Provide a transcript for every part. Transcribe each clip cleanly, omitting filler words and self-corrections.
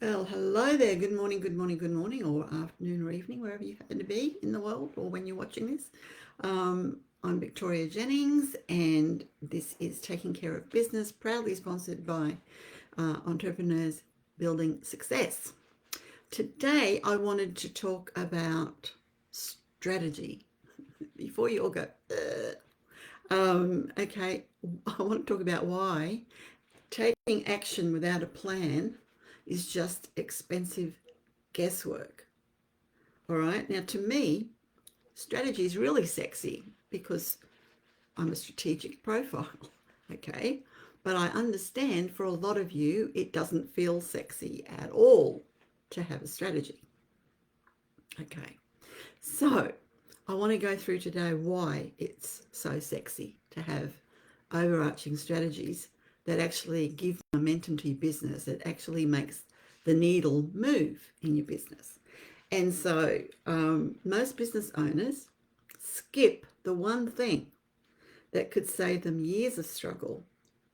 Well, hello there. Good morning, good morning, good morning, or afternoon or evening, wherever you happen to be in the world or when you're watching this. I'm Victoria Jennings, and this is Taking Care of Business, proudly sponsored by Entrepreneurs Building Success. Today, I wanted to talk about strategy. Before you all go, okay, I want to talk about why taking action without a plan is just expensive guesswork. All right. Now, to me, strategy is really sexy because I'm a strategic profile. Okay. But I understand for a lot of you, it doesn't feel sexy at all to have a strategy. Okay. So I want to go through today why it's so sexy to have overarching strategies that actually give momentum to your business, that actually makes the needle move in your business. And so most business owners skip the one thing that could save them years of struggle,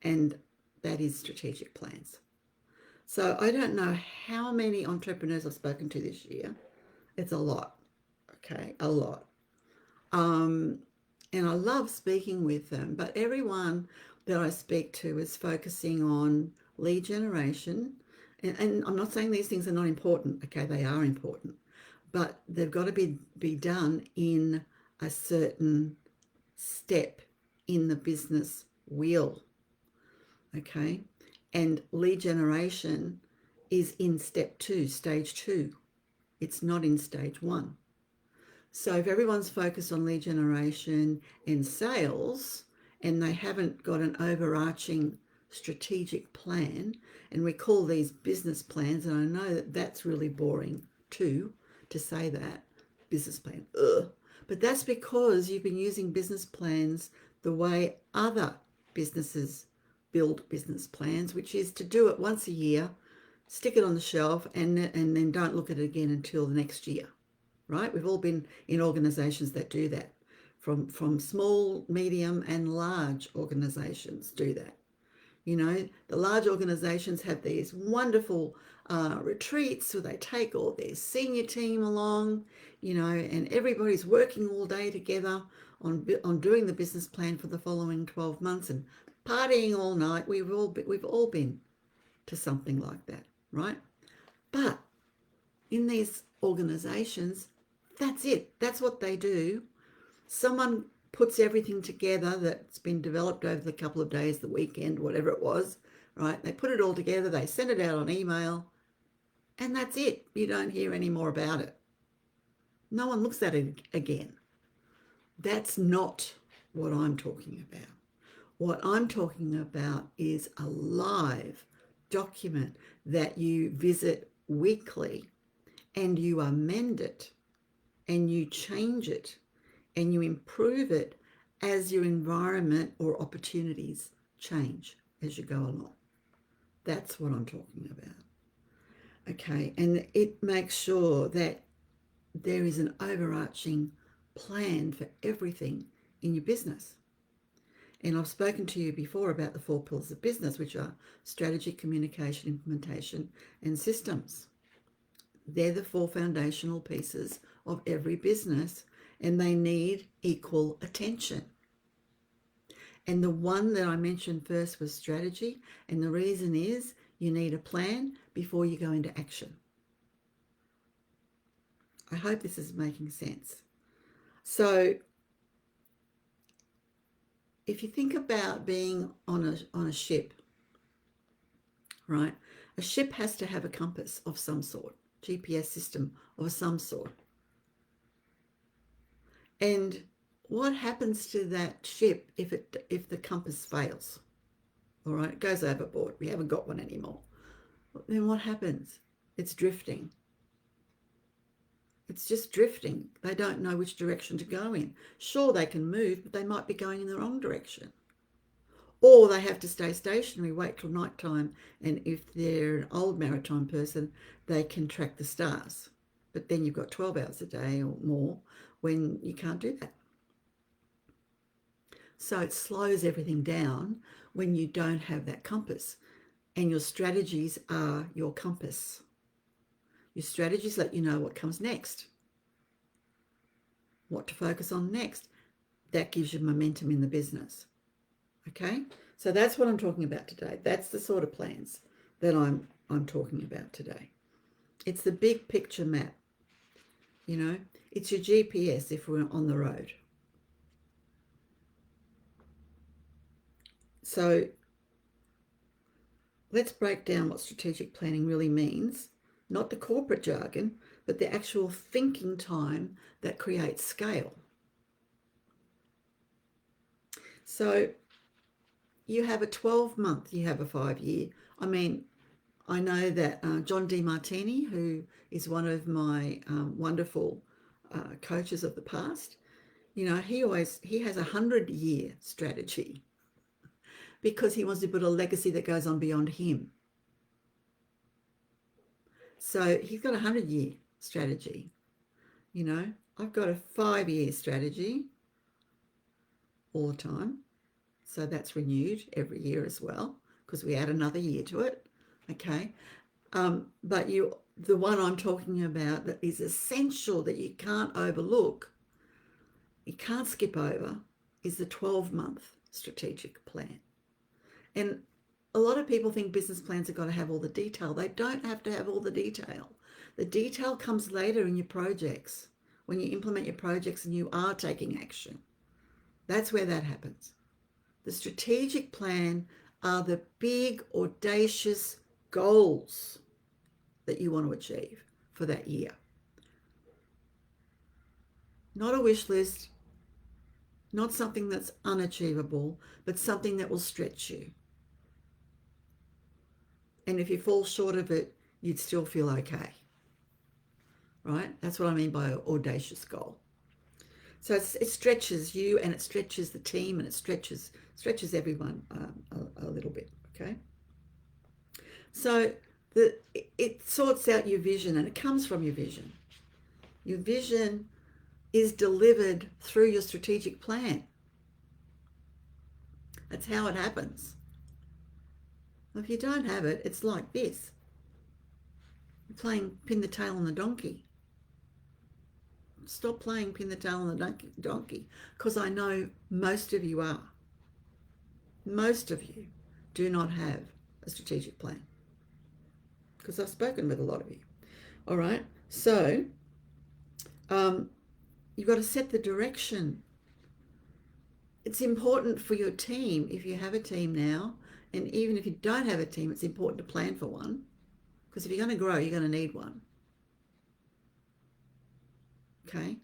and that is strategic plans. So I don't know how many entrepreneurs I've spoken to this year. It's a lot, okay, a lot. Um, and I love speaking with them, but everyone that I speak to is focusing on lead generation. And I'm not saying these things are not important, okay, they are important, but they've got to be done in a certain step in the business wheel, okay? And lead generation is in step two, stage two. It's not in stage one. So if everyone's focused on lead generation and sales and they haven't got an overarching strategic plan, and we call these business plans, and I know that that's really boring too, to say that, business plan, ugh. But that's because you've been using business plans the way other businesses build business plans, which is to do it once a year, stick it on the shelf, and then don't look at it again until the next year, right? We've all been in organizations that do that. From small, medium, and large organizations do that. You know, the large organizations have these wonderful retreats where they take all their senior team along, you know, and everybody's working all day together on doing the business plan for the following 12 months and partying all night. We've all been to something like that, right? But in these organizations, that's it. That's what they do. Someone puts everything together that's been developed over the couple of days, the weekend, whatever it was, right? They put it all together, they send it out on email, and that's it. You don't hear any more about it. No one looks at it again. That's not what I'm talking about. What I'm talking about is a live document that you visit weekly and you amend it and you change it and you improve it as your environment or opportunities change as you go along. That's what I'm talking about. Okay, and it makes sure that there is an overarching plan for everything in your business. And I've spoken to you before about the four pillars of business, which are strategy, communication, implementation, and systems. They're the four foundational pieces of every business, and they need equal attention. And the one that I mentioned first was strategy. And the reason is you need a plan before you go into action. I hope this is making sense. So if you think about being on a ship, right? A ship has to have a compass of some sort, GPS system of some sort. And what happens to that ship if the compass fails? All right, it goes overboard. We haven't got one anymore. Then what happens? It's drifting. It's just drifting. They don't know which direction to go in. Sure, they can move, but they might be going in the wrong direction. Or they have to stay stationary, wait till night time, and if they're an old maritime person, they can track the stars. But then you've got 12 hours a day or more when you can't do that. So it slows everything down when you don't have that compass, and your strategies are your compass. Your strategies let you know what comes next, what to focus on next. That gives you momentum in the business. Okay, so that's what I'm talking about today. That's the sort of plans that I'm talking about today. It's the big picture map. You know, it's your GPS if we're on the road. So let's break down what strategic planning really means, not the corporate jargon, but the actual thinking time that creates scale. So you have a 12-month, you have a 5-year. I mean, I know that John DeMartini, who is one of my wonderful coaches of the past, you know, he has a 100-year strategy because he wants to build a legacy that goes on beyond him. So he's got a 100-year strategy. You know, I've got a 5-year strategy all the time. So that's renewed every year as well because we add another year to it. Okay. But the one I'm talking about that is essential, that you can't overlook, you can't skip over, is the 12-month strategic plan. And a lot of people think business plans have got to have all the detail. They don't have to have all the detail. The detail comes later in your projects, when you implement your projects and you are taking action. That's where that happens. The strategic plan are the big, audacious goals that you want to achieve for that year. Not a wish list, not something that's unachievable, but something that will stretch you. And if you fall short of it, you'd still feel okay. Right? That's what I mean by an audacious goal. So it stretches you, and it stretches the team, and it stretches everyone a little bit. Okay. So it sorts out your vision, and it comes from your vision. Your vision is delivered through your strategic plan. That's how it happens. If you don't have it, it's like this. You're playing pin the tail on the donkey. Stop playing pin the tail on the donkey, because I know most of you are. Most of you do not have a strategic plan, because I've spoken with a lot of you. All right, so you've got to set the direction. It's important for your team, if you have a team now, and even if you don't have a team, it's important to plan for one, because if you're going to grow, you're going to need one. Okay?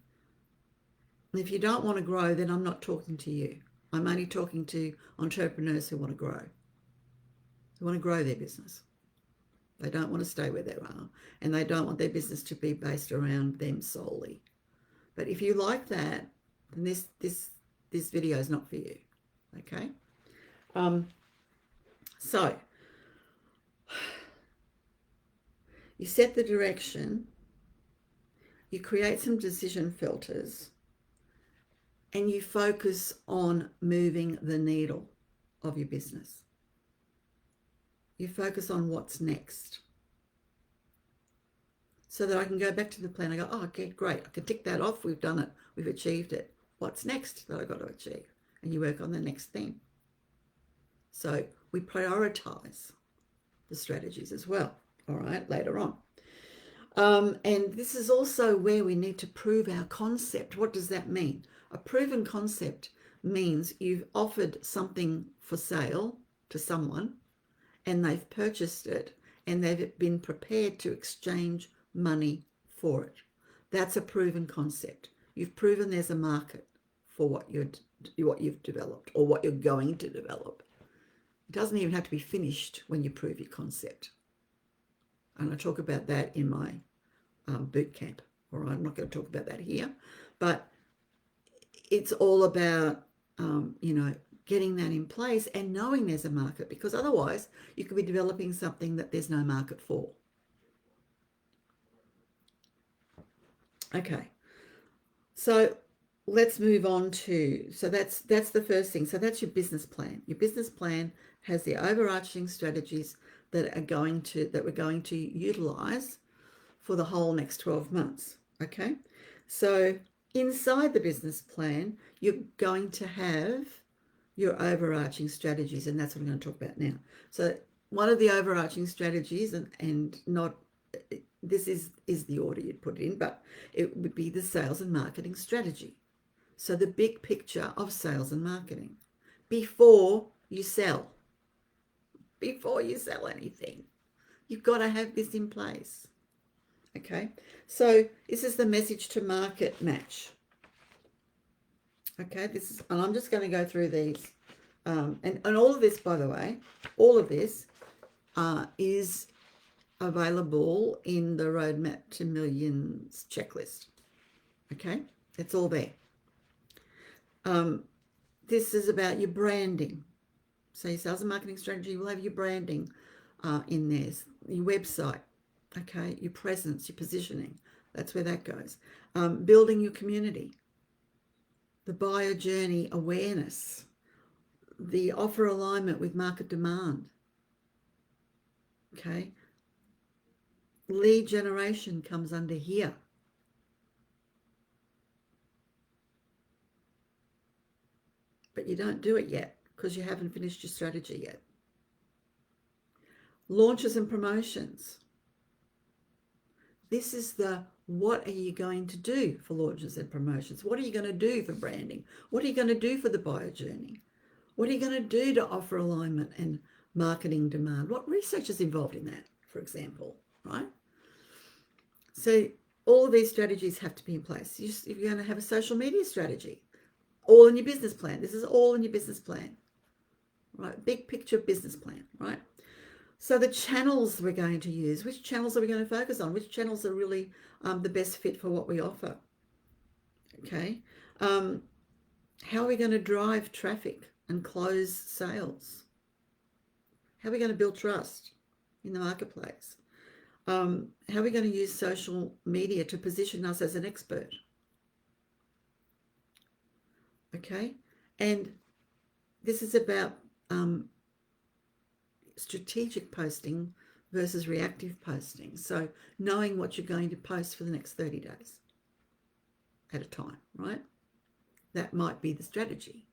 And if you don't want to grow, then I'm not talking to you. I'm only talking to entrepreneurs who want to grow, who want to grow their business. They don't want to stay where they are, and they don't want their business to be based around them solely. But if you like that, then this video is not for you. Okay? So you set the direction, you create some decision filters, and you focus on moving the needle of your business. You focus on what's next. So that I can go back to the plan. I go, oh, okay, great. I can tick that off. We've done it. We've achieved it. What's next that I've got to achieve? And you work on the next thing. So we prioritize the strategies as well, all right, later on. And this is also where we need to prove our concept. What does that mean? A proven concept means you've offered something for sale to someone, and they've purchased it, and they've been prepared to exchange money for it. That's a proven concept. You've proven there's a market for what you've developed or what you're going to develop. It doesn't even have to be finished when you prove your concept. And I talk about that in my boot camp. All right, I'm not going to talk about that here, but it's all about, getting that in place and knowing there's a market, because otherwise you could be developing something that there's no market for. Okay, so let's move on to, so that's the first thing. So that's your business plan. Your business plan has the overarching strategies that we're going to utilize for the whole next 12 months. Okay, so inside the business plan, you're going to have your overarching strategies, and that's what I'm going to talk about now. So one of the overarching strategies, and not this is the order you'd put it in, but it would be the sales and marketing strategy. So the big picture of sales and marketing before you sell. Before you sell anything, you've got to have this in place. Okay, so this is the message to market match. Okay, this is, and I'm just going to go through these. And all of this, by the way, all of this is available in the Roadmap to Millions checklist. Okay, it's all there. This is about your branding. So your sales and marketing strategy will have your branding in there, your website, okay, your presence, your positioning. That's where that goes. Building your community, the buyer journey awareness, the offer alignment with market demand, okay. Lead generation comes under here. But you don't do it yet because you haven't finished your strategy yet. Launches and promotions. This is the what are you going to do for launches and promotions? What are you going to do for branding? What are you going to do for the buyer journey? What are you going to do to offer alignment and marketing demand? What research is involved in that, for example, right? So all of these strategies have to be in place. If you're going to have a social media strategy, all in your business plan. This is all in your business plan, right? Big picture business plan, right? So the channels we're going to use, which channels are we going to focus on? Which channels are really the best fit for what we offer? Okay. How are we going to drive traffic and close sales? How are we going to build trust in the marketplace? How are we going to use social media to position us as an expert? Okay. And this is about strategic posting versus reactive posting. So knowing what you're going to post for the next 30 days at a time, right? That might be the strategy.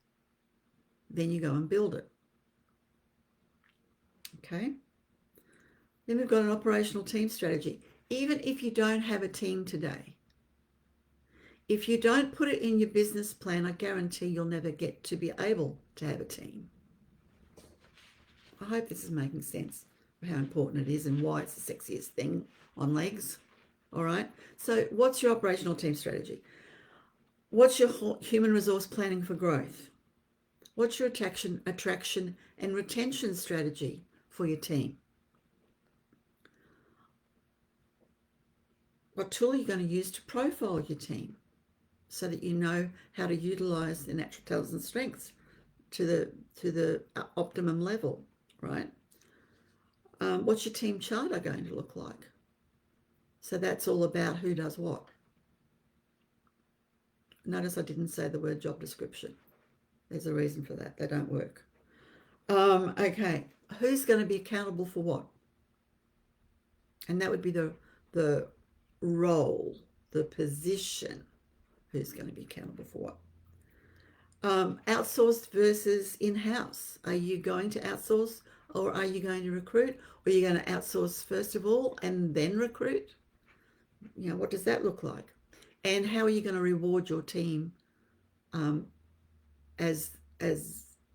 Then you go and build it. Okay. Then we've got an operational team strategy. Even if you don't have a team today, if you don't put it in your business plan, I guarantee you'll never get to be able to have a team. I hope this is making sense of how important it is and why it's the sexiest thing on legs. All right. So what's your operational team strategy? What's your human resource planning for growth? What's your attraction and retention strategy for your team? What tool are you going to use to profile your team so that you know how to utilize their natural talents and strengths to the optimum level, right? What's your team charter going to look like? So that's all about who does what. Notice I didn't say the word job description. There's a reason for that. They don't work. Okay, who's going to be accountable for what? And that would be the role, the position. Who's going to be accountable for what? Outsourced versus in-house. Are you going to outsource or are you going to recruit? Or are you going to outsource first of all and then recruit? You know, what does that look like? And how are you going to reward your team as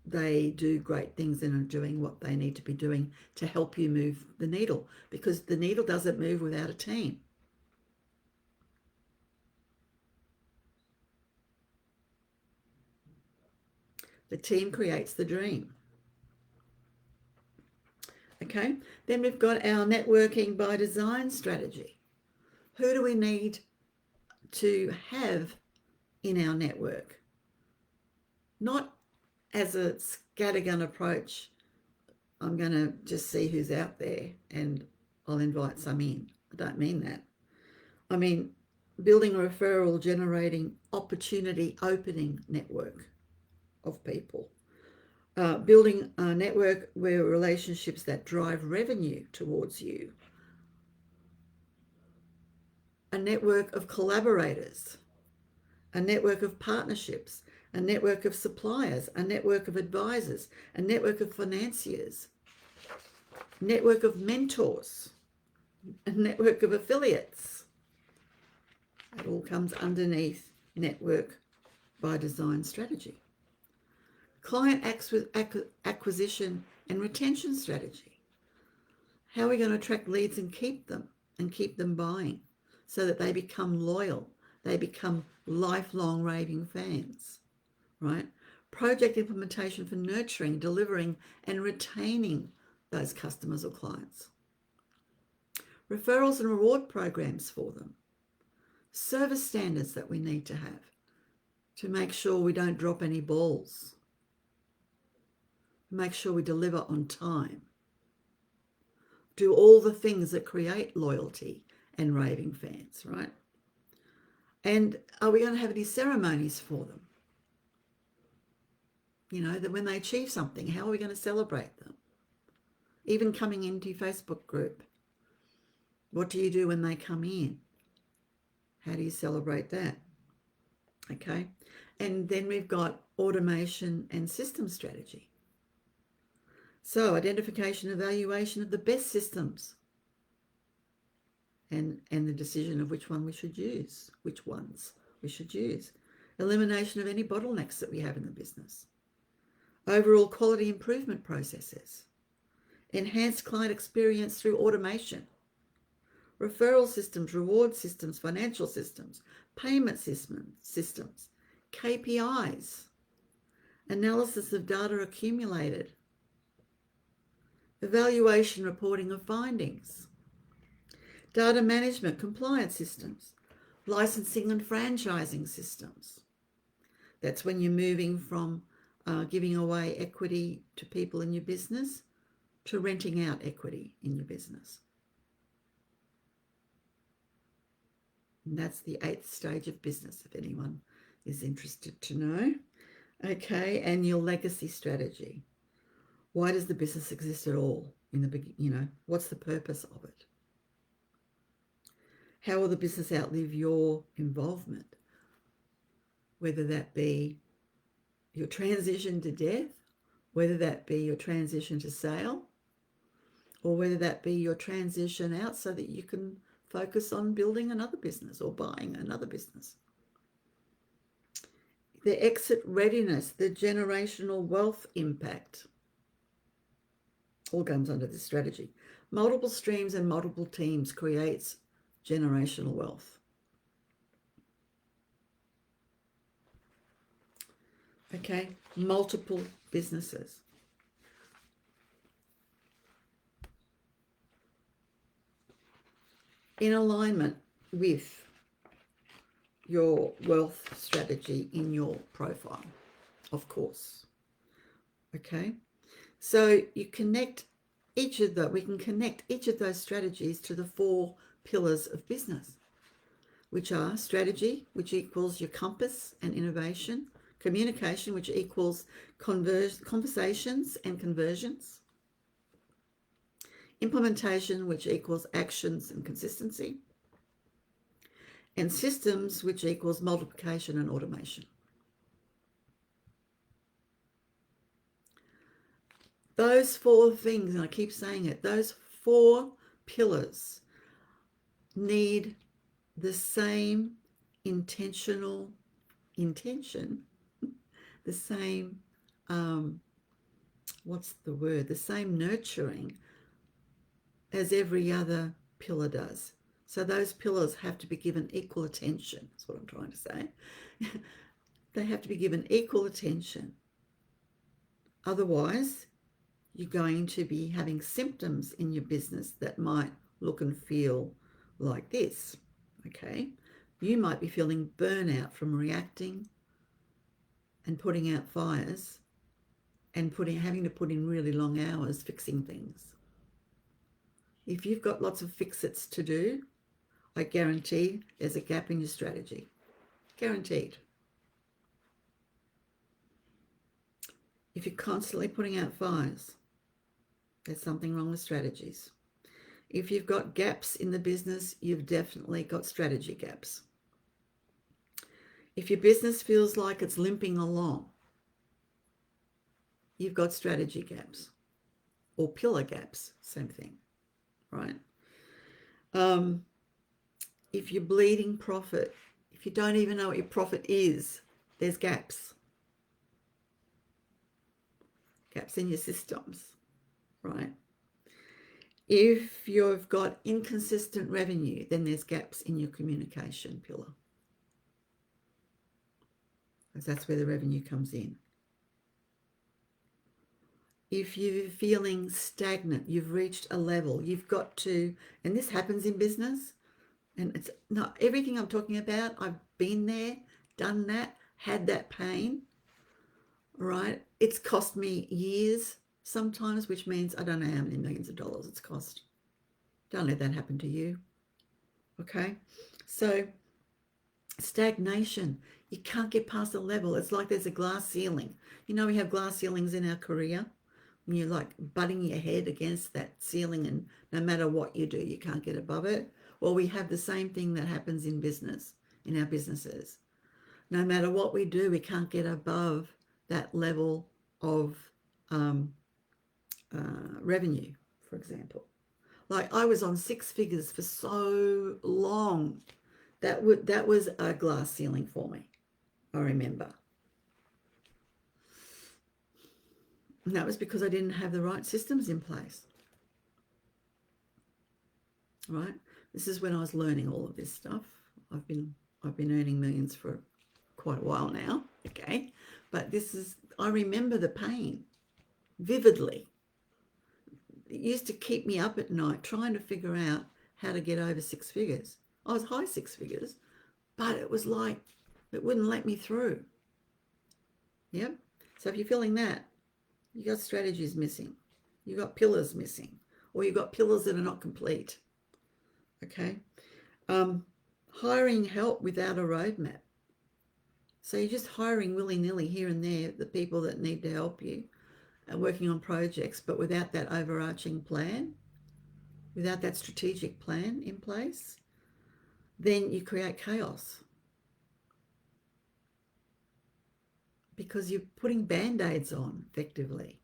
they do great things and are doing what they need to be doing to help you move the needle? Because the needle doesn't move without a team. The team creates the dream. Okay, then we've got our networking by design strategy. Who do we need to have in our network? Not as a scattergun approach, I'm going to just see who's out there and I'll invite some in. I don't mean that. I mean building a referral generating opportunity opening network of people. Building a network where relationships that drive revenue towards you. a network of collaborators, a network of partnerships, a network of suppliers, a network of advisors, a network of financiers, network of mentors, a network of affiliates. It all comes underneath network by design strategy. Client acquisition and retention strategy. How are we going to attract leads and keep them buying so that they become loyal, they become lifelong raving fans, right? Project implementation for nurturing, delivering, and retaining those customers or clients. Referrals and reward programs for them. Service standards that we need to have to make sure we don't drop any balls. Make sure we deliver on time. Do all the things that create loyalty and raving fans, right? And are we going to have any ceremonies for them? You know, that when they achieve something, how are we going to celebrate them? Even coming into your Facebook group, what do you do when they come in? How do you celebrate that? Okay. And then we've got automation and system strategy. So identification, evaluation of the best systems and the decision of which ones we should use. Elimination of any bottlenecks that we have in the business. Overall quality improvement processes. Enhanced client experience through automation. Referral systems, reward systems, financial systems, payment systems, KPIs, analysis of data accumulated, evaluation, reporting of findings, data management, compliance systems, licensing and franchising systems. That's when you're moving from giving away equity to people in your business to renting out equity in your business. And that's the 8th stage of business, if anyone is interested to know. Okay, and your legacy strategy. Why does the business exist at all? What's the purpose of it? How will the business outlive your involvement? Whether that be your transition to death, whether that be your transition to sale, or whether that be your transition out so that you can focus on building another business or buying another business. The exit readiness, the generational wealth impact, all comes under this strategy. Multiple streams and multiple teams creates generational wealth. Okay, multiple businesses. In alignment with your wealth strategy in your profile, of course. Okay, so you connect each of we can connect each of those strategies to the 4 pillars of business, which are strategy, which equals your compass and innovation, communication, which equals conversations and conversions, implementation, which equals actions and consistency, and systems, which equals multiplication and automation. Those 4 things, and I keep saying it, those 4 pillars need the same intention, the same, the same nurturing as every other pillar does. So those pillars have to be given equal attention. That's what I'm trying to say. They have to be given equal attention. Otherwise, you're going to be having symptoms in your business that might look and feel like this. Okay? You might be feeling burnout from reacting and putting out fires and having to put in really long hours fixing things. If you've got lots of fix-its to do, I guarantee there's a gap in your strategy. Guaranteed. If you're constantly putting out fires, there's something wrong with strategies. If you've got gaps in the business, you've definitely got strategy gaps. If your business feels like it's limping along, you've got strategy gaps or pillar gaps, same thing, right? If you're bleeding profit, if you don't even know what your profit is, there's gaps. Gaps in your systems, right? If you've got inconsistent revenue, then there's gaps in your communication pillar, because that's where the revenue comes in. If you're feeling stagnant, you've reached a level, you've got to, and this happens in business, and it's not everything I'm talking about. I've been there, done that, had that pain, right? It's cost me years sometimes, which means I don't know how many millions of dollars it's cost. Don't let that happen to you. Okay? So stagnation, you can't get past a level. It's like there's a glass ceiling. You know, we have glass ceilings in our career, when you're like butting your head against that ceiling, and no matter what you do, you can't get above it. Well, we have the same thing that happens in business, in our businesses. No matter what we do, we can't get above that level of revenue, for example. Like, I was on six figures for so long. That was a glass ceiling for me, I remember. And that was because I didn't have the right systems in place. Right? This is when I was learning all of this stuff. I've been earning millions for quite a while now, okay? But I remember the pain vividly. It used to keep me up at night trying to figure out how to get over six figures. I was high six figures, but it was like it wouldn't let me through. Yep. So if you're feeling that, you got strategies missing. You got pillars missing, or you got pillars that are not complete. Okay. Hiring help without a roadmap. So you're just hiring willy-nilly here and there the people that need to help you and working on projects, but without that overarching plan, without that strategic plan in place, then you create chaos. Because you're putting band-aids on, effectively.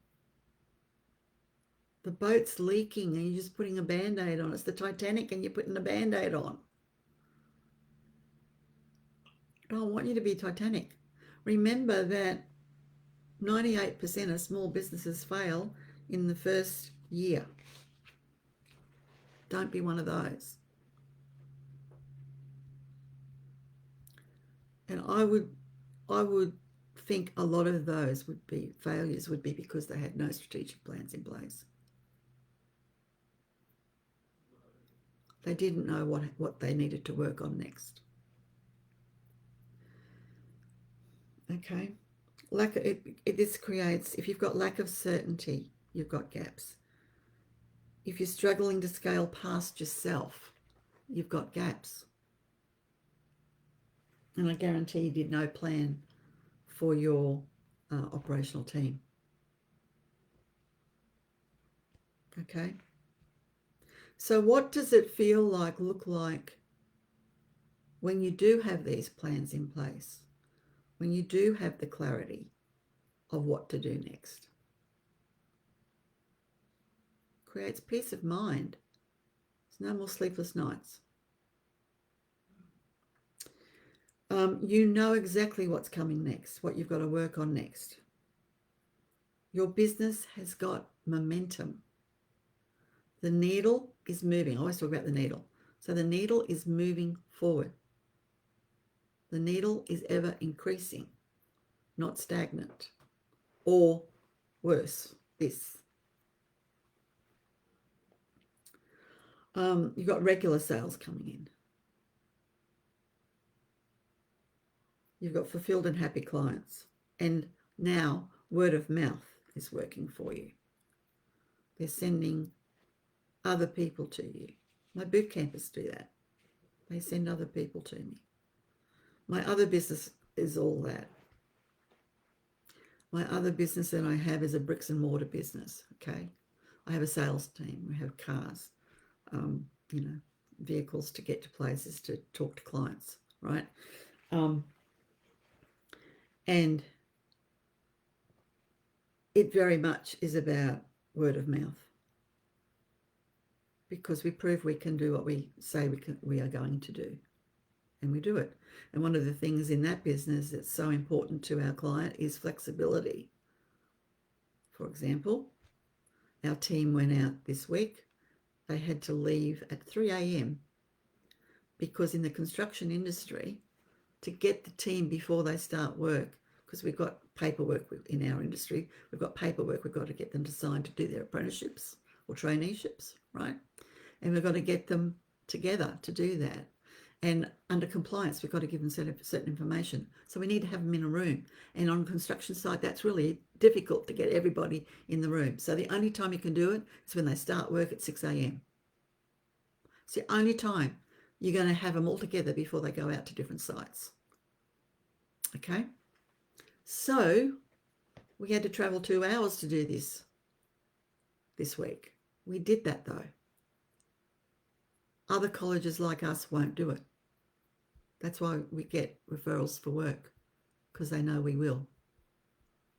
The boat's leaking and you're just putting a band-aid on. It's the Titanic and you're putting a band-aid on. I don't want you to be Titanic. Remember that 98% of small businesses fail in the first year. Don't be one of those. And I would think a lot of those failures would be because they had no strategic plans in place. They didn't know what they needed to work on next. Okay. This creates, if you've got lack of certainty, you've got gaps. If you're struggling to scale past yourself, you've got gaps. And I guarantee you did no plan for your operational team. Okay. So what does it feel like, look like, when you do have these plans in place, when you do have the clarity of what to do next? Creates peace of mind. There's no more sleepless nights. You know exactly what's coming next, what you've got to work on next. Your business has got momentum. The needle is moving. I always talk about the needle. So the needle is moving forward. The needle is ever increasing, not stagnant, or worse, this. You've got regular sales coming in. You've got fulfilled and happy clients. And now word of mouth is working for you. They're sending other people to you. My boot campers do that. They send other people to me. My other business is all that. My other business that I have is a bricks and mortar business, okay? I have a sales team. We have cars. you know, vehicles to get to places to talk to clients, right? And it very much is about word of mouth, because we prove we can do what we say we are going to do, and we do it. And one of the things in that business that's so important to our client is flexibility. For example, our team went out this week. They had to leave at 3 a.m. because in the construction industry, to get the team before they start work, because we've got paperwork in our industry, we've got to get them to sign to do their apprenticeships or traineeships, right? And we've got to get them together to do that. And under compliance, we've got to give them certain information. So we need to have them in a room. And on a construction site, that's really difficult to get everybody in the room. So the only time you can do it is when they start work at 6 a.m. It's the only time you're going to have them all together before they go out to different sites. Okay? So we had to travel 2 hours to do this week. We did that though. Other colleges like us won't do it. That's why we get referrals for work, because they know we will.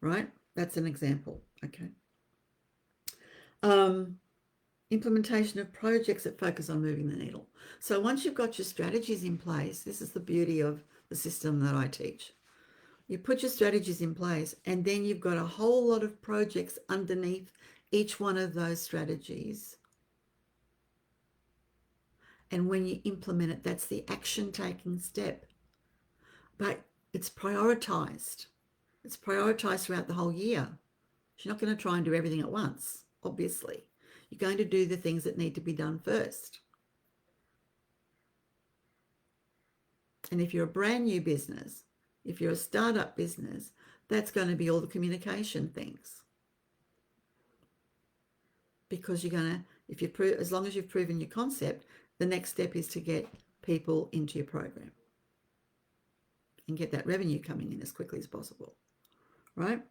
Right? That's an example. Okay. Implementation of projects that focus on moving the needle. So once you've got your strategies in place, this is the beauty of the system that I teach. You put your strategies in place, and then you've got a whole lot of projects underneath each one of those strategies. And when you implement it, that's the action-taking step. But it's prioritized. It's prioritized throughout the whole year. You're not going to try and do everything at once, obviously. You're going to do the things that need to be done first. And if you're a brand new business, if you're a startup business, that's going to be all the communication things. Because you're going to, as long as you've proven your concept, the next step is to get people into your program and get that revenue coming in as quickly as possible, right?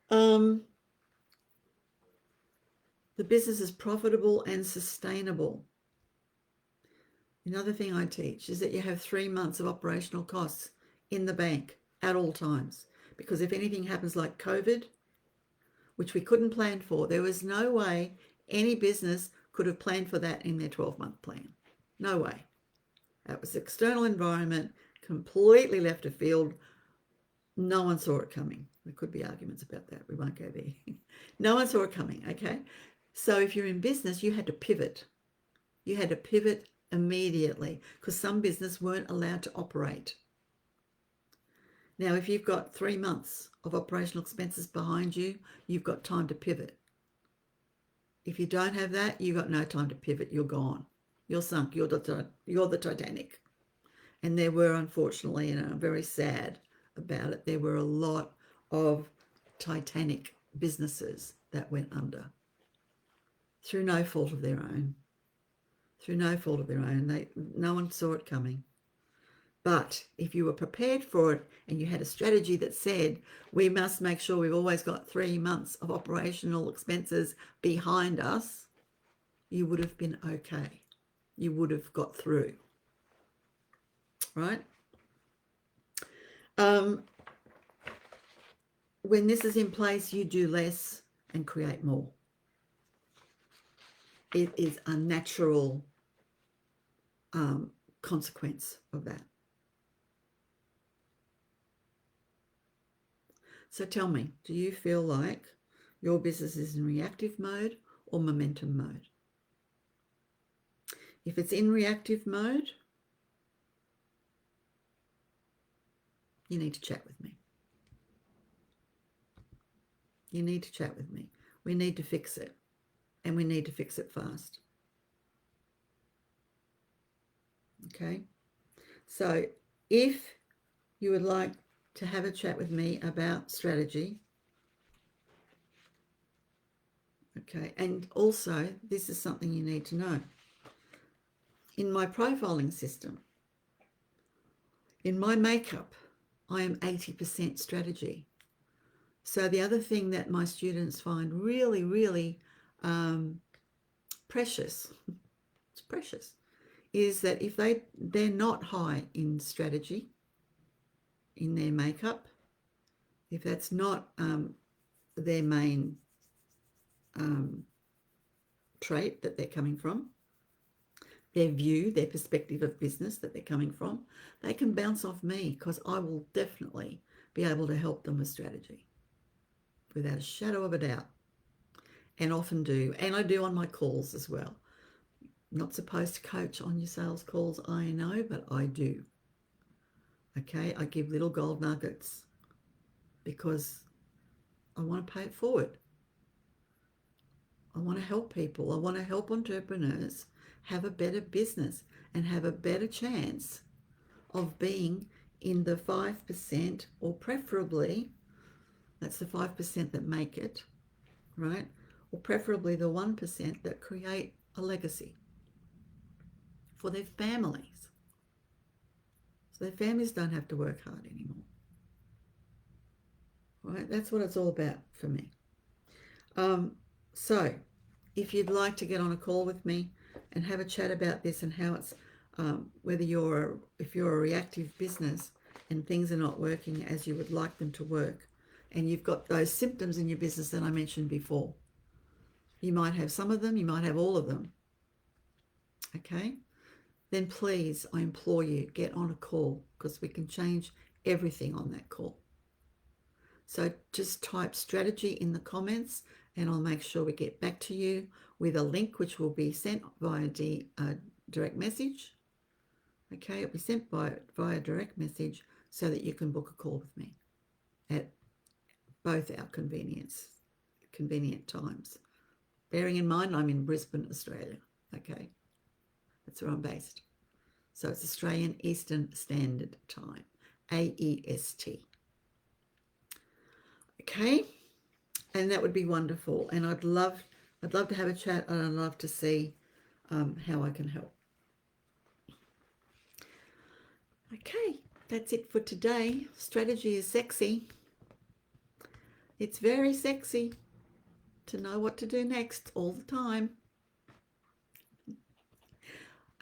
The business is profitable and sustainable. Another thing I teach is that you have 3 months of operational costs in the bank at all times. Because if anything happens like COVID, which we couldn't plan for, there was no way any business could have planned for that in their 12-month plan. No way. That was external environment, completely left of field. No one saw it coming. There could be arguments about that. We won't go there. No one saw it coming, okay? So if you're in business, you had to pivot. You had to pivot immediately, because some business weren't allowed to operate. Now, if you've got 3 months of operational expenses behind you, you've got time to pivot. If you don't have that, you've got no time to pivot. You're gone. You're sunk. You're the Titanic. And there were, unfortunately, and I'm very sad about it, there were a lot of Titanic businesses that went under through no fault of their own. Through no fault of their own. No one saw it coming. But if you were prepared for it and you had a strategy that said, we must make sure we've always got 3 months of operational expenses behind us, you would have been okay. You would have got through. Right? When this is in place, you do less and create more. It is a natural consequence of that. So tell me, do you feel like your business is in reactive mode or momentum mode? If it's in reactive mode, you need to chat with me. You need to chat with me. We need to fix it, and we need to fix it fast. Okay? So if you would like to have a chat with me about strategy, okay, and also this is something you need to know. In my profiling system, in my makeup, I am 80% strategy. So the other thing that my students find really, really precious, it's precious, is that if they're not high in strategy in their makeup, if that's not their main trait that they're coming from, their view, their perspective of business that they're coming from, they can bounce off me, because I will definitely be able to help them with strategy without a shadow of a doubt, and often do. And I do on my calls as well. Not supposed to coach on your sales calls, I know, but I do. Okay, I give little gold nuggets because I want to pay it forward. I want to help people. I want to help entrepreneurs have a better business and have a better chance of being in the 5%, or preferably, that's the 5% that make it, right? Or preferably the 1% that create a legacy for their families. So their families don't have to work hard anymore. Right? That's what it's all about for me. So if you'd like to get on a call with me and have a chat about this and how it's, whether if you're a reactive business and things are not working as you would like them to work, and you've got those symptoms in your business that I mentioned before, you might have some of them, you might have all of them, okay? Then please, I implore you, get on a call, because we can change everything on that call. So just type strategy in the comments and I'll make sure we get back to you with a link which will be sent via direct message. Okay, it'll be sent via direct message so that you can book a call with me at both our convenient times. Bearing in mind I'm in Brisbane, Australia. Okay, that's where I'm based. So it's Australian Eastern Standard Time, AEST. Okay, and that would be wonderful. And I'd love to have a chat, and I'd love to see how I can help. Okay, that's it for today. Strategy is sexy. It's very sexy to know what to do next all the time.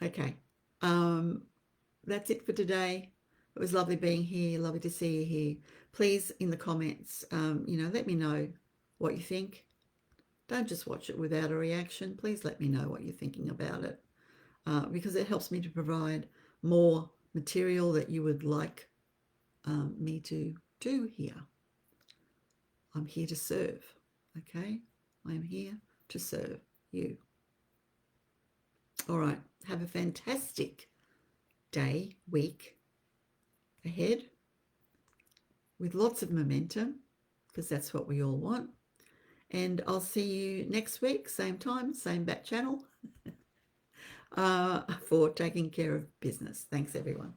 Okay, that's it for today. It was lovely being here. Lovely to see you here. Please, in the comments, let me know what you think. Don't just watch it without a reaction. Please let me know what you're thinking about it, because it helps me to provide more material that you would like me to do here. I'm here to serve, okay? I am here to serve you. All right, have a fantastic day, week ahead with lots of momentum, because that's what we all want. And I'll see you next week, same time, same back channel, for taking care of business. Thanks, everyone.